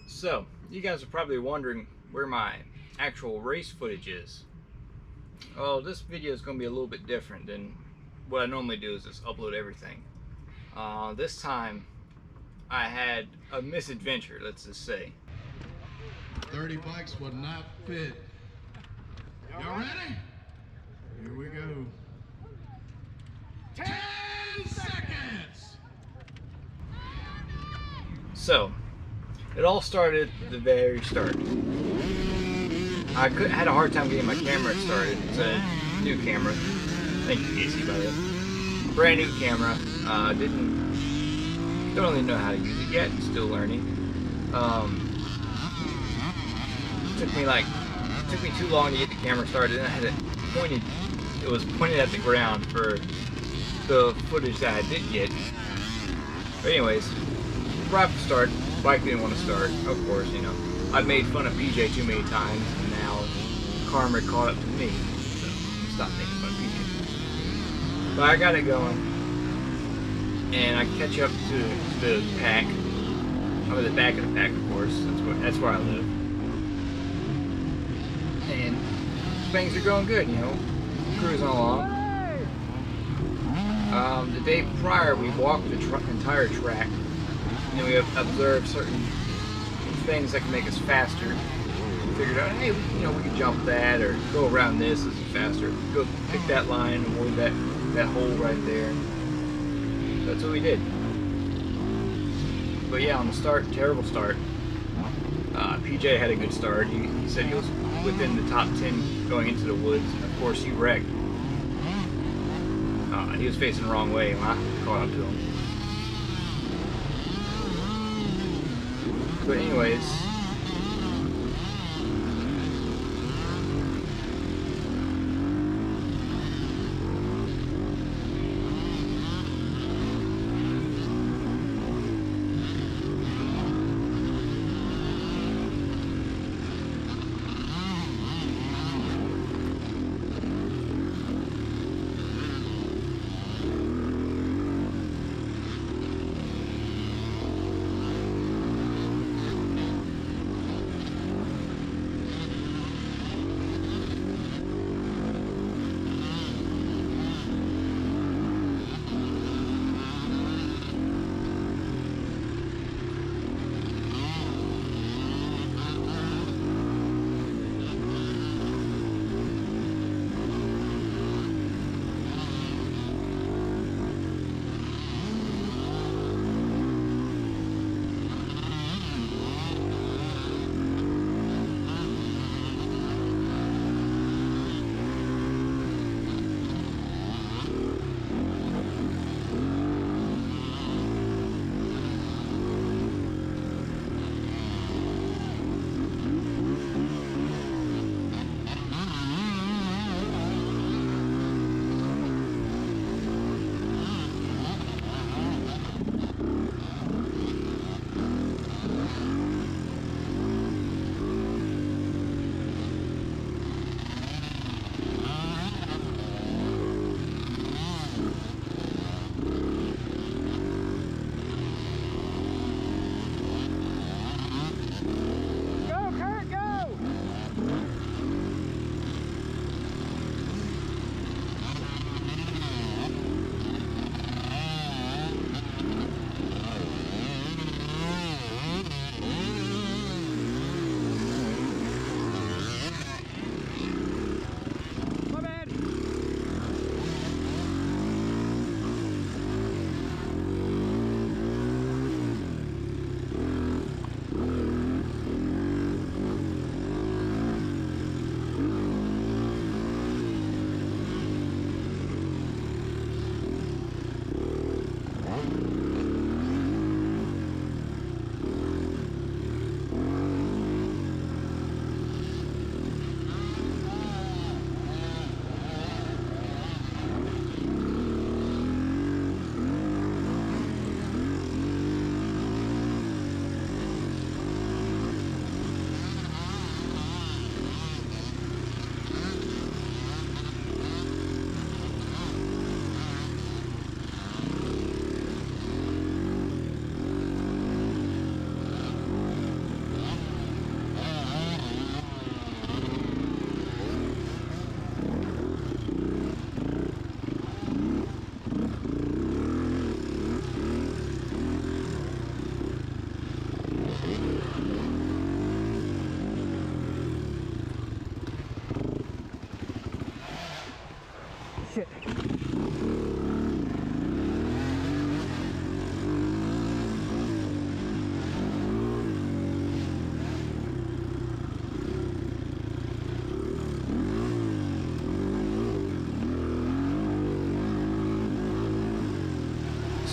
So, you guys are probably wondering where my actual race footage is. Well, this video is going to be a little bit different than what I normally do, is just upload everything. This time, I had a misadventure, let's just say. 30 bikes would not fit. Y'all ready? Here we go. 10 seconds! So, it all started at the very start. I had a hard time getting my camera started. It's a new camera. Thank you, Casey, by the way. Brand new camera. Don't really know how to use it yet. Still learning. Took me too long to get the camera started, and I had it pointed. It was pointed at the ground for the footage that I did get. But anyways, right at the start, the bike didn't want to start. Of course, you know. I've made fun of PJ too many times, and now karma caught up to me. So stop making fun of PJ. But I got it going, and I catch up to the pack. I'm at the back of the pack, of course. That's where I live. And things are going good, you know, cruising along. The day prior, we walked the entire track, and we observed certain things that can make us faster. We figured out, hey, we could jump that, or go around this is faster. Go pick that line, avoid that hole right there. That's what we did. But yeah, on the start, terrible start. PJ had a good start. He said he was within the top 10 going into the woods. Of course, he wrecked. He was facing the wrong way when I caught up to him. But anyways,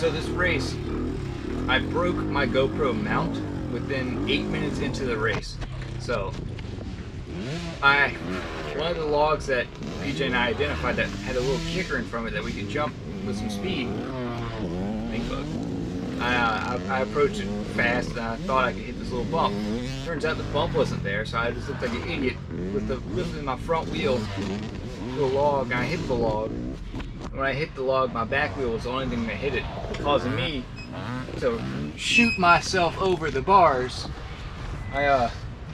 So this race, I broke my GoPro mount within 8 minutes into the race. So one of the logs that PJ and I identified that had a little kicker in front of it that we could jump with some speed. Big bug. I approached it fast and I thought I could hit this little bump. Turns out the bump wasn't there, so I just looked like an idiot with lifting my front wheel to the log, and I hit the log. When I hit the log, my back wheel was the only thing that hit it, causing me to shoot myself over the bars. I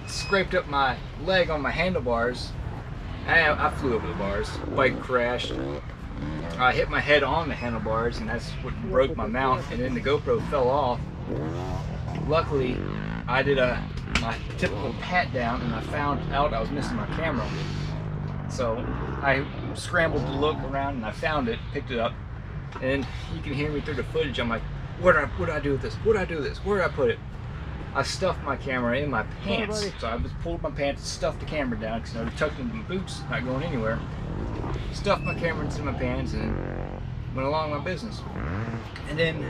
scraped up my leg on my handlebars. I flew over the bars. Bike crashed. I hit my head on the handlebars, and that's what broke my mount, and then the GoPro fell off. Luckily, I did my typical pat down, and I found out I was missing my camera. So I scrambled to look around, and I found it, picked it up, and you can hear me through the footage. I'm like, what did I do with this? What did I do with this? Where did I put it? I stuffed my camera in my pants. So I just pulled my pants, stuffed the camera down, because I was tucked into my boots, not going anywhere. Stuffed my camera into my pants and went along my business. And then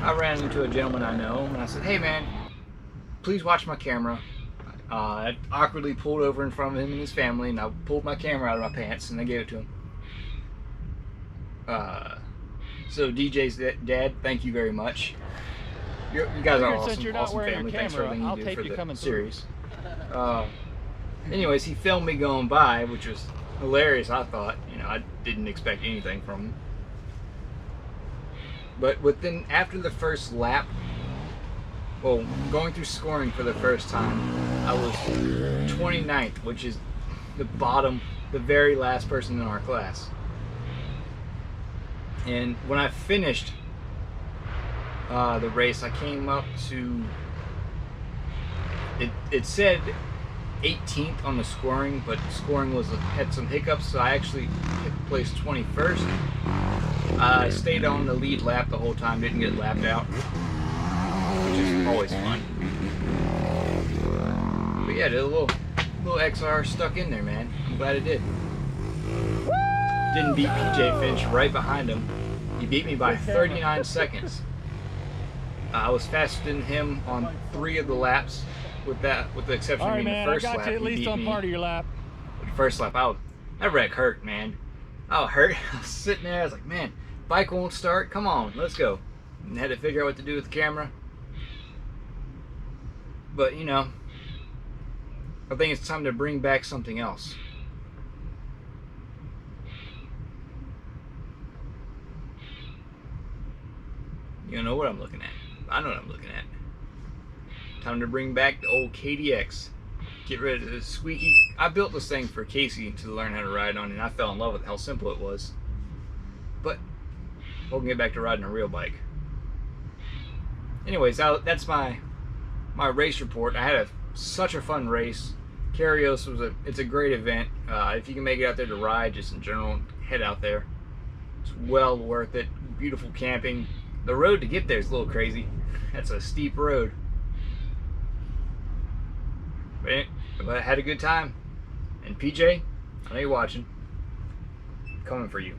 I ran into a gentleman I know, and I said, hey man, please watch my camera. I awkwardly pulled over in front of him and his family, and I pulled my camera out of my pants and I gave it to him. So DJ's dad, thank you very much. You guys are awesome family. Thanks for everything you do for the series. Anyways, he filmed me going by, which was hilarious. I thought, I didn't expect anything from him. But after the first lap, well, going through scoring for the first time, I was 29th, which is the very last person in our class. And when I finished the race, I came up to, it said 18th on the scoring, but scoring had some hiccups, so I actually placed 21st. I stayed on the lead lap the whole time, didn't get lapped out, which is always fun. But yeah, the little XR stuck in there, man. I'm glad it did. Didn't beat PJ, finished right behind him. He beat me by 39 seconds. I was faster than him on 3 of the laps, with the exception of being the first lap. I got you at least on part of your lap. The first lap, that wreck hurt, man. I was hurt. I was sitting there, I was like, man, bike won't start. Come on, let's go. And had to figure out what to do with the camera. But I think it's time to bring back something else. You don't know what I'm looking at. I know what I'm looking at. Time to bring back the old KDX. Get rid of the squeaky. I built this thing for Casey to learn how to ride on, and I fell in love with how simple it was. But we'll get back to riding a real bike. Anyways, that's my race report. I had such a fun race. Kairos it's a great event. If you can make it out there to ride, just in general, head out there. It's well worth it. Beautiful camping. The road to get there is a little crazy. That's a steep road. But I had a good time. And PJ, I know you're watching. Coming for you.